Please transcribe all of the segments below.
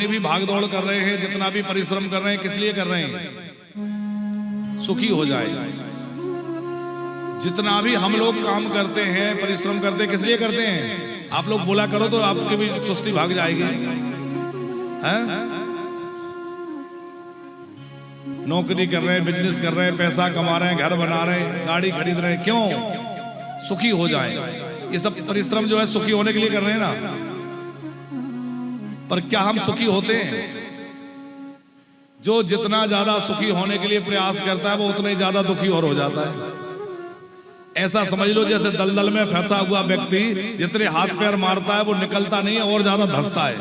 जितनी भी भागदौड़ कर रहे हैं, जितना भी परिश्रम कर रहे हैं, किस लिए कर रहे हैं? सुखी हो जाए। जितना भी हम लोग काम करते हैं, परिश्रम करते हैं, किस लिए करते हैं? आप लोग बोला करो तो आपकी भी सुस्ती भाग जाएगी। हैं? नौकरी कर रहे हैं, बिजनेस कर रहे हैं, पैसा कमा रहे हैं, घर बना रहे हैं, गाड़ी खरीद रहे हैं, क्यों? सुखी हो जाए। ये सब परिश्रम जो है सुखी होने के लिए कर रहे हैं ना। पर क्या हम सुखी होते हैं? जो जितना ज्यादा सुखी होने के लिए प्रयास करता है, वो उतना ही ज्यादा दुखी और हो जाता है। ऐसा समझ लो जैसे दलदल में फंसा हुआ व्यक्ति जितने हाथ पैर मारता है वो निकलता नहीं है और ज्यादा धंसता है।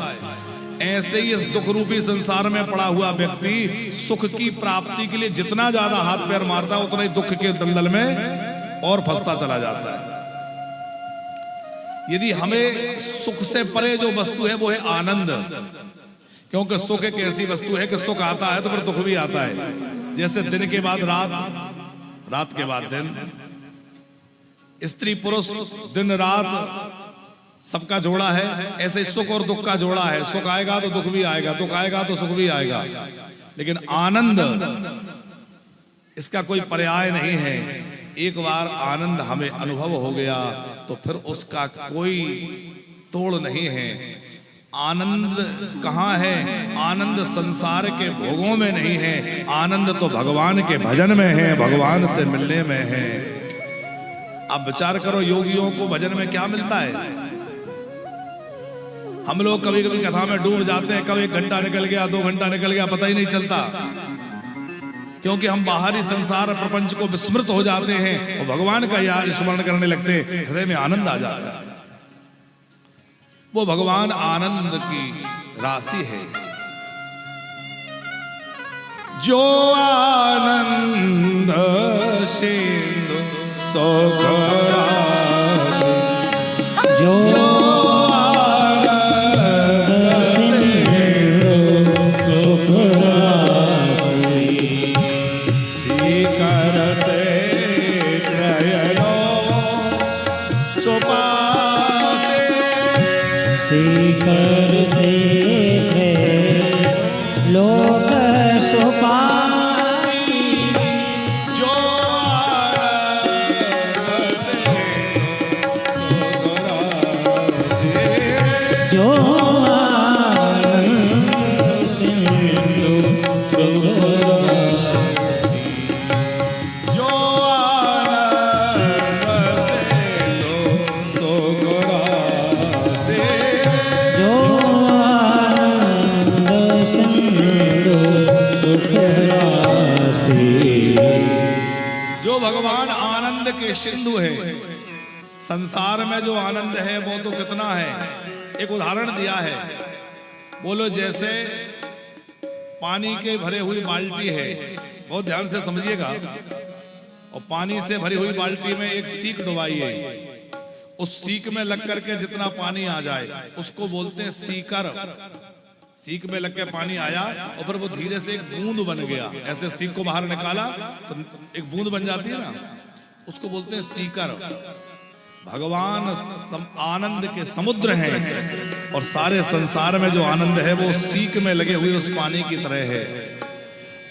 ऐसे ही इस दुख रूपी संसार में पड़ा हुआ व्यक्ति सुख की प्राप्ति के लिए जितना ज्यादा हाथ पैर मारता है, उतना ही दुख के दलदल में और फंसता चला जाता है। यदि हमें सुख से परे जो वस्तु है वो है आनंद, क्योंकि सुख एक ऐसी वस्तु है कि सुख आता है तो फिर दुख भी आता है। जैसे दिन के बाद रात, रात के बाद दिन, स्त्री पुरुष दिन रात सबका जोड़ा है, ऐसे सुख और दुख का जोड़ा है। सुख आएगा तो दुख भी आएगा, दुख आएगा तो सुख भी आएगा। लेकिन आनंद इसका कोई पर्याय नहीं है। एक बार आनंद हमें अनुभव हो गया तो फिर उसका कोई तोड़ नहीं है। आनंद कहाँ है? आनंद संसार के भोगों में नहीं है, आनंद तो भगवान के भजन में है, भगवान से मिलने में है। अब विचार करो, योगियों को भजन में क्या मिलता है? हम लोग कभी कभी कथा में डूब जाते हैं, कब 1 घंटा निकल गया, 2 घंटा निकल गया, पता ही नहीं चलता, क्योंकि हम बाहरी संसार प्रपंच को विस्मृत हो जाते हैं और भगवान का याद स्मरण करने लगते हैं। हृदय में आनंद आ जाता है। वो भगवान आनंद की राशि है। जो आनंद सिंधु सुख राशि, जो सिंधु है। संसार में जो आनंद है वो तो कितना है। एक उदाहरण दिया है, बोलो जैसे पानी के भरे हुई बाल्टी है, बहुत ध्यान से समझिएगा, और पानी से भरी हुई बाल्टी में एक सीख डुबाई है। उस सीख में लग करके जितना पानी आ जाए उसको बोलते हैं सीकर। सीख में लग के पानी आया और फिर वो धीरे से एक बूंद बन गया। ऐसे सीख को बाहर निकाला तो एक बूंद बन जाती है ना, उसको बोलते हैं सीकर। भगवान आनंद के समुद्र हैं और सारे संसार में जो आनंद है वो सीख में लगे हुए उस पानी की तरह है।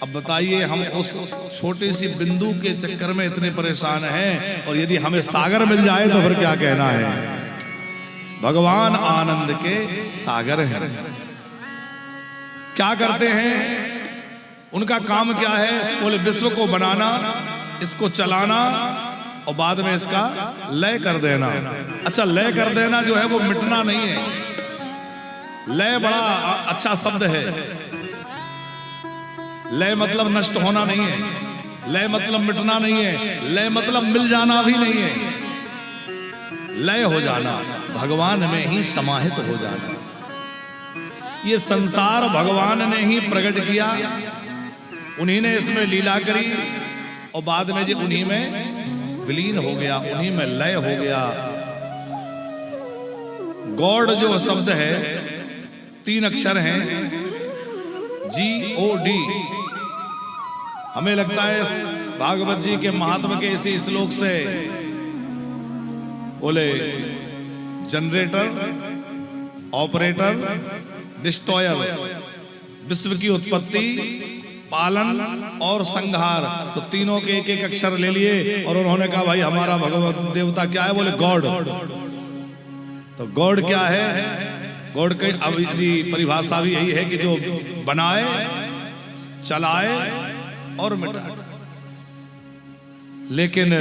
अब बताइए, हम उस छोटी सी बिंदु के चक्कर में इतने परेशान हैं, और यदि हमें सागर मिल जाए तो फिर क्या कहना है। भगवान आनंद के सागर हैं। क्या करते हैं? उनका काम क्या है? बोले विश्व को बनाना, इसको चलाना और बाद में इसका लय कर देना। अच्छा, लय कर देना जो है वो मिटना नहीं है। लय बड़ा अच्छा शब्द है। लय मतलब नष्ट होना नहीं है, लय मतलब मिटना नहीं है, लय मतलब मिल जाना भी नहीं है। लय हो जाना, भगवान में ही समाहित हो जाना। ये संसार भगवान ने ही प्रकट किया, उन्हीं ने इसमें लीला करी और बाद में जो उन्हीं में विलीन हो गया, उन्हीं में लय हो गया। गॉड जो शब्द है 3 अक्षर हैं, GOD। हमें लगता है भागवत जी के महात्म के इसी श्लोक से बोले जनरेटर, ऑपरेटर, डिस्ट्रॉयर, विश्व की उत्पत्ति, पालन और संहार, तो तीनों के एक एक अक्षर ले लिए और उन्होंने कहा भाई हमारा भगवत देवता क्या है? बोले गॉड। तो गॉड क्या है? गॉड की परिभाषा भी यही है कि जो बनाए, चलाए और मिटाए। लेकिन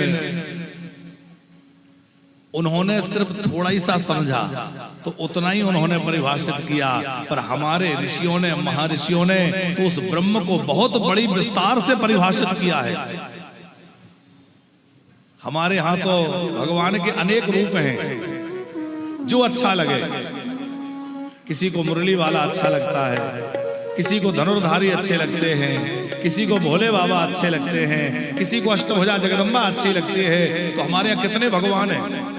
उन्होंने सिर्फ थोड़ा ही सा समझा, तो उतना ही उन्होंने परिभाषित किया। पर हमारे ऋषियों ने, महर्षियों ने तो उस ब्रह्म को बहुत बड़ी विस्तार से परिभाषित किया है। हमारे यहाँ तो भगवान के अनेक रूप हैं, जो अच्छा लगे। किसी को मुरली वाला अच्छा लगता है, किसी को धनुर्धारी अच्छे लगते हैं, किसी को भोले बाबा अच्छे लगते हैं, किसी को अष्टभुजा जगदम्बा अच्छी लगती है। तो हमारे यहाँ कितने भगवान हैं।